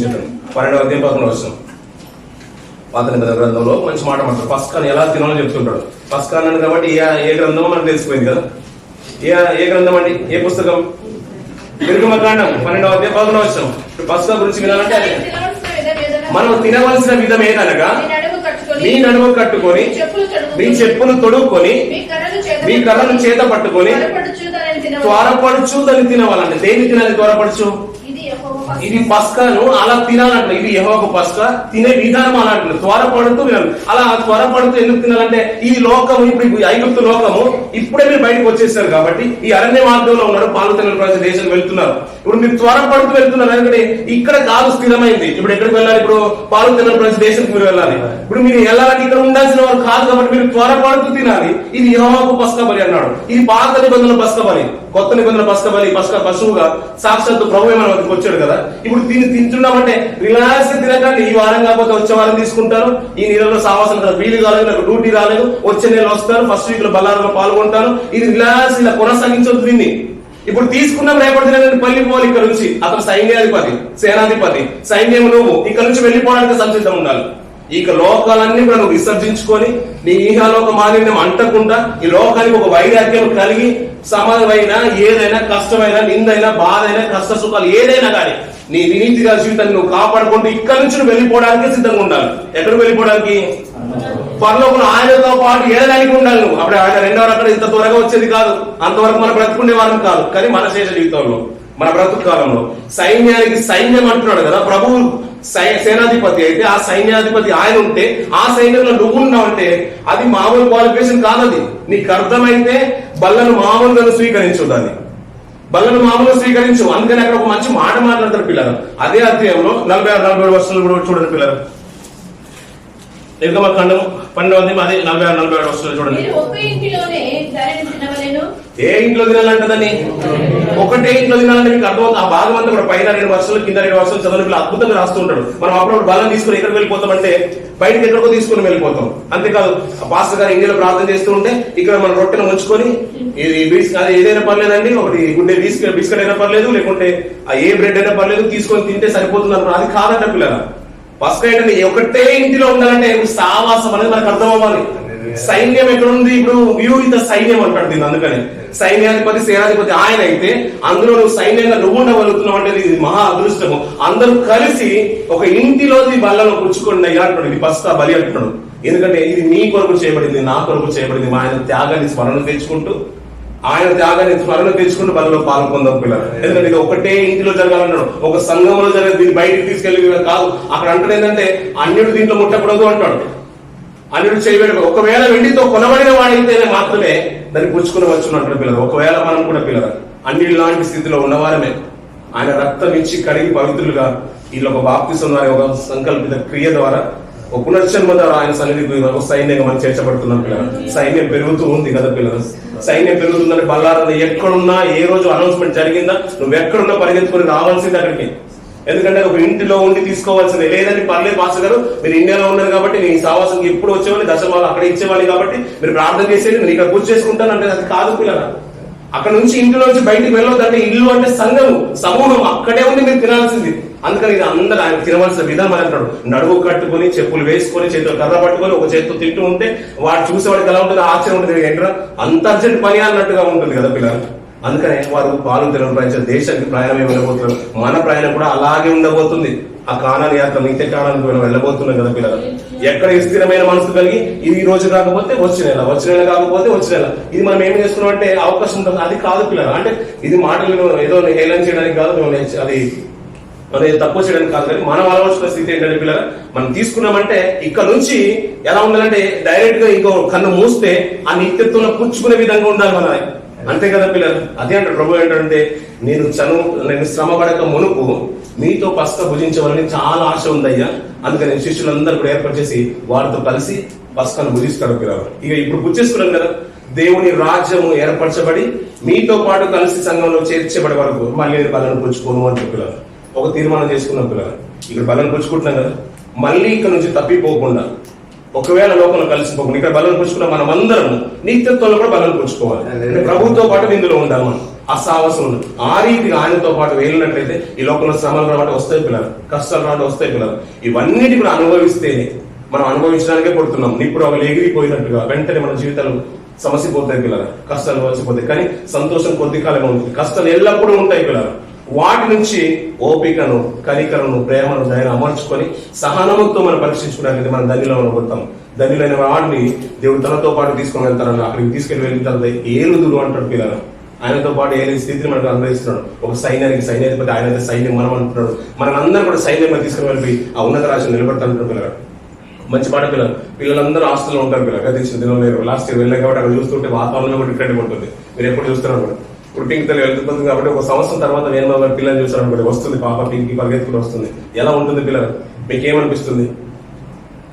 చూద్దాం. 12వ అధ్యాయం 11వ వచనం. పాత నిబంధన గ్రంథంలో మంచి మాట మాట్లాడు. పస్కాని ఎలా తినాలో చెప్తుంటాడు. పస్కా అన్నాడు కాబట్టి ఏ గ్రంథమో మనకు తెలిసిపోయింది కదా. ఏ గ్రంథం అండి? ఏ పుస్తకం? నిర్గమకాండం 12వ అధ్యాయం 11వ వచనం. పస్కా గురించి వినాలంటే మనం తినవలసిన విధం ఏదనగా, మీ నడుము కట్టుకొని మీ చెప్పులు తొడుక్కొని మీ కర్రను చేత పట్టుకొని త్వరపడుచు దాన్ని తినవాలంటే. దేన్ని తినాలి? త్వరపడుచు. ఇది పస్కాను అలా తినాలంట. ఇది యెహోవాకు పస్కా తినే విధానం అలా అంటుంది. త్వరపడుతూ వినాలి. అలా త్వరపడుతూ ఎందుకు తినాలంటే ఈ లోకము, ఇప్పుడు ఐగుప్తు లోకము ఇప్పుడే మీరు బయటకు వచ్చేసారు కాబట్టి ఈ అరణ్య మార్గంలో ఉన్నారు. పాలు తెల్లని ప్రజలు దేశం వెళ్తున్నారు. ఇప్పుడు మీరు త్వరపడుతూ వెళ్తున్నారు. ఎందుకంటే ఇక్కడ కాదు స్థిరమైంది. ఇప్పుడు ఎక్కడికి వెళ్ళాలి? ఇప్పుడు పాలు తెల్లని ప్రజలు దేశానికి మీరు వెళ్ళాలి. ఇప్పుడు మీరు వెళ్ళాలంటే ఇక్కడ ఉండాల్సిన వారు కాదు కాబట్టి మీరు త్వరపడుతూ తినాలి. ఇది యెహోవాకు పస్కా బలి అన్నాడు. ఇది పాత నిబంధనల పస్కా బలి. కొత్త నిబంధనల పస్కా బలి పస్కా పశువుగా సాక్షాత్తు ప్రభువే మన వద్దకు వచ్చాడు కదా. ఇప్పుడు తింటున్నామంటే రిలాక్స్ తినకండి. ఈ వారం కాకపోతే వచ్చే వారం తీసుకుంటారు. ఈ నెలలో సావాసం కదా, వీలు కాలేదు, నాకు డ్యూటీ రాలేదు, వచ్చే నెల వస్తారు, ఫస్ట్ వీక్ లో బల్లారంలో పాల్గొంటాను. ఇది రిలాక్స్ ఇలా కొనసాగించొద్దు దీన్ని. ఇప్పుడు తీసుకున్నాం, రేపటి దిన వెళ్ళిపోవాలి ఇక్కడ నుంచి. అతను సైన్యాధిపతి, సేనాధిపతి, సైన్యం నువ్వు ఇక్కడ నుంచి వెళ్ళిపోవడానికి సంసిద్ధం ఉండాలి. ఇక లోకాలన్నీ కూడా నువ్వు విసర్జించుకొని నీ ఈహాలోక మాలిన్యం అంటకుండా ఈ లోకానికి ఒక వైరాగ్యం కలిగి సమాధమైనా ఏదైనా కష్టమైనా నిందైనా బాధైనా కష్ట సుఖాలు ఏదైనా కానీ నీ వినీతిగా జీవితాన్ని నువ్వు కాపాడుకుంటూ ఇక్కడ నుంచి నువ్వు వెళ్ళిపోవడానికి సిద్ధంగా ఉండాలి. ఎక్కడికి వెళ్ళిపోవడానికి? పరలోకంలో ఆయనతో పాటు ఏదైనా ఉండాలి నువ్వు. అప్పుడు ఆయన రెండవ అక్కడ ఇంత త్వరగా వచ్చేది కాదు. అంతవరకు మనం బ్రతుకునే వారం కాదు. కానీ మన శేష జీవితంలో మన బ్రతుకు కాలంలో సైన్యానికి సైన్యం అంటున్నాడు కదా ప్రభువు. సేనాధిపతి అయితే ఆ సైన్యాధిపతి ఆయన ఉంటే ఆ సైన్యంలో నువ్వు ఉన్నావు అంటే అది మామూలు క్వాలిఫికేషన్ కాదది. నీకు అర్థమైతే బల్లను మామూలుగా స్వీకరించు. దాన్ని బల్లను మామూలుగా స్వీకరించు. అందుకని అక్కడ ఒక మంచి మాట మాట్లాడతారు పిల్లలు. అదే అధ్యాయంలో 46-47 వర్షాలు కూడా చూడండి పిల్లలు. నిర్గమకాండం 12వ అధ్యాయం అదే 46-47 వర్షాలు చూడండి. ఏ ఇంట్లో తినాలంటదని? ఒకటే ఇంట్లో తినాలంటే మీకు అర్థం. ఆ భాగం అంతా కూడా పైన 2 వర్షాలు కింద 2 వర్షాలు చదవని అద్భుతంగా రాస్తూ ఉంటాడు. మనం అప్పుడప్పుడు బలం తీసుకుని ఎక్కడికి వెళ్ళిపోతామంటే బయటకి ఎక్కడికో తీసుకుని వెళ్ళిపోతాం. అంతేకాదు పాస్టర్ గారు ఇండియాలో ప్రార్థన చేస్తూ ఉంటే ఇక్కడ మన రొట్టెను ముంచుకొని ఏదైనా పర్లేదండి, ఒకటి గుడ్డే బిస్కెట్ అయినా పర్లేదు, లేకుంటే ఏ బ్రెడ్ అయినా పర్లేదు, తీసుకొని తింటే సరిపోతుంది అనుకున్నా. అది కాదంట పిల్లల. ఫస్ట్ ఏంటంటే ఒకటే ఇంటిలో ఉండాలంటే సావాసం అనేది మనకు అర్థం అవ్వాలి. సైన్యం ఎక్కడ ఉంది? ఇప్పుడు వ్యూహిత సైన్యం అంటాడు దీన్ని. అందుకని సైన్యాధిపతి సేనాధిపతి ఆయన అయితే అందులో నువ్వు సైన్యంగా నువ్వు ఉండగలుగుతున్నావు అంటే ఇది మహా అదృష్టము. అందరూ కలిసి ఒక ఇంటిలోది బల్లలో పుచ్చుకోండి అయ్యా అంటున్నాడు. ఇది పస్కా బలి అంటున్నాడు. ఎందుకంటే ఇది నీ కొరకు చేయబడింది, నా కొరకు చేయబడింది. ఆయన త్యాగాన్ని స్మరణ తెచ్చుకుంటూ బలలో పాల్గొందాం పిల్లలు. ఎందుకంటే ఇది ఒకటే ఇంటిలో జరగాలన్నాడు. ఒక సంఘంలో జరిగే దీన్ని బయటికి తీసుకెళ్లి కాదు. అక్కడ అంటాడు ఏంటంటే అన్యుడు దీంట్లో ముట్టకూడదు అంటాడు. అన్యుడు చేయబడి ఒకవేళ వెండితో కొనబడిన వాడైతేనే మాత్రమే దాన్ని పుచ్చుకునవచ్చు అంటాడు పిల్లలు. ఒకవేళ మనం కూడా పిల్లలు అన్యుడు లాంటి స్థితిలో ఉన్నవారమే ఆయన రక్తం ఇచ్చి కడిగి పవిత్రులుగా వీళ్ళు ఒక బాప్తిసం ద్వారా ఒక సంకల్పిత క్రియ ద్వారా ఒక పునర్జన్మ ద్వారా ఆయన సన్నిధికి ఒక సైన్యంగా మనం చేర్చబడుతున్నాం పిల్లలు. సైన్యం పెరుగుతూ ఉంది కదా పిల్లలు. సైన్యం పెరుగుతుందని బల్లారంలో ఎక్కడున్నా ఏ రోజు అనౌన్స్మెంట్ జరిగిందా నువ్వు ఎక్కడున్నా పరిగెత్తుకుని రావాల్సింది అక్కడికి. ఎందుకంటే ఒక ఇంటిలో ఉండి తీసుకోవాల్సిందే. లేదంటే పర్లేదు మాస్టర్ గారు మీరు ఇండియాలో ఉన్నారు కాబట్టి నేను సావాసం ఎప్పుడు వచ్చేవాళ్ళు దశమాలు అక్కడ ఇచ్చేవాళ్ళు కాబట్టి మీరు ప్రార్థన చేసేది నేను ఇక్కడ పూజ చేసుకుంటాను అంటే అది కాదు పిల్లల. అక్కడ నుంచి ఇంటిలో నుంచి బయటికి వెళ్ళొద్దంటే ఇల్లు అంటే సంఘము సమూహం అక్కడే ఉండి మీరు తినాల్సింది. అందుకని ఇది అందరూ ఆయన తినవలసిన విధానం అని అంటాడు. నడువు కట్టుకుని చెప్పులు వేసుకొని చేతిలో కర్ర పట్టుకొని ఒక చేతితో తింటూ ఉంటే వాడు చూసేవాడికి ఎలా ఉంటుంది? ఆశ్చర్యం ఉంటుంది. ఏంటో అంత అర్జెంట్ పని అన్నట్టుగా ఉంటుంది కదా పిల్లలు. అందుకనే వారు పాలు తెల్లని ప్రయాణించిన దేశానికి ప్రయాణమే వెళ్ళబోతున్నారు. మన ప్రయాణం కూడా అలాగే ఉండబోతుంది. ఆ కానాని యాత్ర నిత్య కానానికి వెళ్ళబోతున్నాం కదా పిల్లలు. ఎక్కడ స్థిరమైన మనసు కలిగి ఇది ఈ రోజు కాకపోతే వచ్చే నెల, వచ్చే నెల కాకపోతే వచ్చే నెల, ఇది మనం ఏం చేసుకున్నాం అంటే అవకాశం ఉంటుంది. అది కాదు పిల్లలు. అంటే ఇది మాటలు ఏదో హేళన చేయడానికి కాదు, అది తక్కువ చేయడానికి కాదు. కానీ మనం ఆలోచన స్థితి ఏంటంటే పిల్లలు మనం తీసుకున్నామంటే ఇక్కడ నుంచి ఎలా ఉండాలంటే డైరెక్ట్ గా ఇంకో కన్ను మూస్తే ఆ నిత్యత్వంలో పుచ్చుకునే విధంగా ఉండాలి మన. అంతే కదా పిల్లలు. అదే అంటే ప్రభు ఏంటంటే నేను శ్రమ పడక మునుపు మీతో పస్కా భుజించవాలని చాలా ఆశ ఉందయ్యా. అందుకని శిష్యులందరూ కూడా ఏర్పాటు చేసి వారితో కలిసి పస్కాను భుజిస్తాడు పిల్లలు. ఇక ఇప్పుడు పుచ్చేసుకున్నాం కదా. దేవుని రాజ్యము ఏర్పరచబడి మీతో పాటు కలిసి సంఘంలో చేర్చబడే వరకు మళ్ళీ బలను పుచ్చుకోను అని పిల్లలు ఒక తీర్మానం చేసుకున్నాం పిల్లలు. ఇక్కడ బలను పుచ్చుకుంటున్నాం కదా. మళ్ళీ ఇక్కడ నుంచి తప్పిపోకుండా ఒకవేళ లోకంలో కలిసిపోకుండా ఇక్కడ బలం పుచ్చుకున్న మనం అందరం నిత్యత్వంలో కూడా బలం పుచ్చుకోవాలి. ప్రభుత్వంతో పాటు ఇందులో ఉండాలి మనం. ఆ సాహసం ఉంది. ఆ రీతిగా ఆయనతో పాటు వెళ్ళినట్లయితే ఈ లోకంలో శ్రమలు రావడం వస్తాయి పిల్లలు, కష్టాలు రావడం వస్తాయి పిల్లలు. ఇవన్నిటి కూడా అనుభవిస్తేనే మనం అనుభవించడానికే పడుతున్నాం. ఇప్పుడు అవి ఎగిరిపోయినట్టుగా వెంటనే మన జీవితాలు సమస్య పోతాయి పిల్లలు, కష్టాలు వచ్చిపోతాయి. కానీ సంతోషం కొద్ది కాలంగా ఉంటుంది, కష్టాలు ఎల్లప్పుడూ ఉంటాయి పిల్లలు. వాటి నుంచి ఓపికను, కనికరను, ప్రేమను దయను అమర్చుకొని సహనముతో మనం పరీక్షించుకున్నట్లయితే మనం ధన్యులో ఉండబోతాం. ధన్యులైన వాడిని దేవుడు తనతో పాటు తీసుకొని వెళ్తారని అక్కడికి తీసుకెళ్లి వెళ్ళిన తర్వాత ఏలుదురు అంటాడు పిల్లలు. ఆయనతో పాటు ఏ స్థితిని మనకు అనుభవిస్తున్నాడు. ఒక సైన్యాధిపతి ఆయన సైన్యం మనం అంటున్నాడు. మనందరూ కూడా సైన్యంగా తీసుకుని వెళ్ళి ఆ ఉన్నత రాజ్యం నిలబడతాంటారు పిల్లలు. మంచి మాట పిల్లలందరూ హాస్టల్లో ఉంటారు పిల్లలు. గతించిన దినం లేరు. లాస్ట్ ఇయర్ వెళ్ళాం కాబట్టి అక్కడ చూస్తుంటే వాతావరణం కూడా డిఫరెంట్గా ఉంటుంది. మీరు ఎప్పుడు చూస్తున్నారు కూడా ఇప్పుడు పింక్ తల్లి వెళ్తుంది కాబట్టి ఒక సంవత్సరం తర్వాత నేను పిల్లలు చూస్తాను అనుకోండి, వస్తుంది పాప పింక్ పరిగెత్తుకుంటూ వస్తుంది. ఎలా ఉంటుంది పిల్లలు? మీకేమనిపిస్తుంది?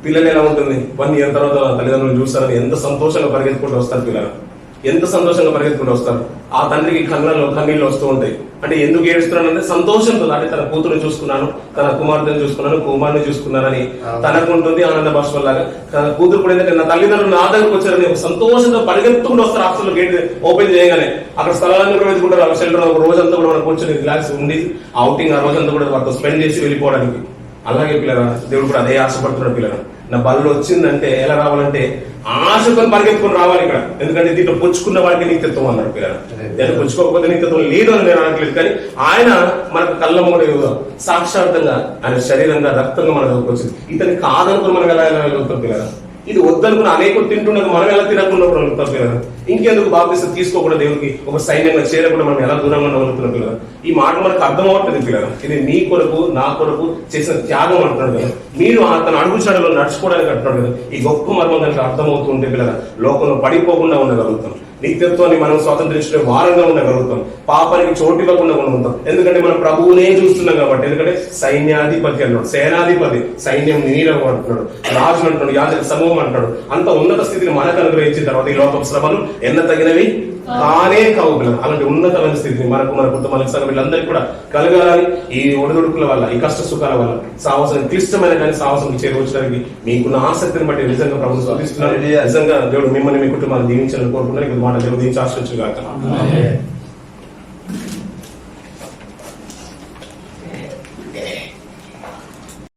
పిల్లలు ఎలా ఉంటుంది? 1 year తర్వాత తల్లిదండ్రులు చూస్తారని ఎంత సంతోషంగా పరిగెత్తుకుంటూ వస్తారు పిల్లలు, ఎంత సంతోషంగా పరిగెత్తుకుంటూ వస్తారు. ఆ తండ్రికి కన్నీళ్ళు వస్తూ ఉంటాయి. అంటే ఎందుకు ఏడుస్తున్నానంటే సంతోషంతో, అంటే తన కూతురుని చూసుకున్నాను, తన కుమార్తెను చూసుకున్నాను, కుమారుని చూసుకున్నానని తనకు ఉంటుంది ఆనంద భాషలాగా. తన కూతురు కూడా ఏంటంటే నా తల్లిదండ్రులు నా దగ్గరకు వచ్చారని ఒక సంతోషంతో పరిగెత్తుకుంటూ వస్తారు. హాస్టల్ గేట్ ఓపెన్ చేయగానే అక్కడ స్థలాన్ని కూడా వెతుకుంటారు. షెల్టర్ ఒక రోజంతా కూడా మనం కూర్చొని రిలాక్స్ ఉండి అవుటింగ్ ఆ రోజంతా కూడా వాళ్ళతో స్పెండ్ చేసి వెళ్ళిపోవడానికి. అలాగే పిల్లరా దేవుడు కూడా అదే ఆశపడుతున్నాడు. పిల్లరా నా బళ్ళు వచ్చిందంటే ఎలా రావాలంటే ఆశతో పరిగెత్తుకుని రావాలి ఇక్కడ. ఎందుకంటే దీంట్లో పుచ్చుకున్న వాడికి నిత్యత్వం అన్నాడు పిల్లలు. దాన్ని పుచ్చుకోకపోతే నిత్యత్వం లేదు అని నేను అనట్లేదు. కానీ ఆయన మనకు కళ్ళ మూడ సాక్షార్థంగా ఆయన శరీరంగా రక్తంగా మన దగ్గరకు వచ్చింది. ఇతని కాదనుకుని మనం ఎలా వెళ్తాం పిల్లలు? ఇది వద్దనుకుని అనేకులు తింటున్నది మనం ఎలా తినకుండా వెళ్తాం పిల్లలు? ఇంకెందుకు బాప్తిసం తీసుకోకుండా దేవుడికి ఒక సైన్యంగా చేరకుండా మనం ఎలా దూరంగా వెళ్తున్నాం పిల్లలు? ఈ మాట మనకు అర్థం అవ్వట్లేదు పిల్లలు. ఇది నీ కొరకు నా కొరకు చేసిన త్యాగం అంటున్నాడు కదా. మీరు తన అడుగుచాడలో నడుచుకోవడానికి అంటున్నాడు కదా. ఈ గొప్ప మర్మం కనుక అర్థమవుతూ ఉంటే పిల్లల లోకంలో పడిపోకుండా ఉండగలుగుతాం. నిత్యత్వాన్ని మనం స్వాతంత్రించే వారంగా ఉండగలుగుతాం. పాపానికి చోటు ఇవ్వకుండా ఉంటాం. ఎందుకంటే మనం ప్రభువునే చూస్తున్నాం కాబట్టి. ఎందుకంటే సైన్యాధిపతి అన్నాడు, సేనాధిపతి, సైన్యం నీరవు అంటున్నాడు, రాజు అంటున్నాడు, యాజక సమూహం అంటాడు. అంత ఉన్నత స్థితిని మనకు అనుగ్రహించిన తర్వాత ఈ లోక శ్రమలు ఎన్న తగినవి కానే కావు పిల్లలు. అలాంటి ఉన్నతమైన స్థితిని మనకు మన కుటుంబాలకు సంఘం వీళ్ళందరికీ కూడా కలగాలని ఈ ఒడిదుడుకుల వల్ల, ఈ కష్ట సుఖాల వల్ల సాహసం క్లిష్టమైన కానీ సాహసం చేరువచ్చడానికి మీకున్న ఆసక్తిని బట్టి నిజంగా ప్రభుత్వం స్వాదిస్తున్నాను. నిజంగా దేవుడు మిమ్మల్ని మీ కుటుంబాన్ని దీవించాలని కోరుకున్నాను. మాట దేవుడు దీవించి ఆశ్రయించుగాక.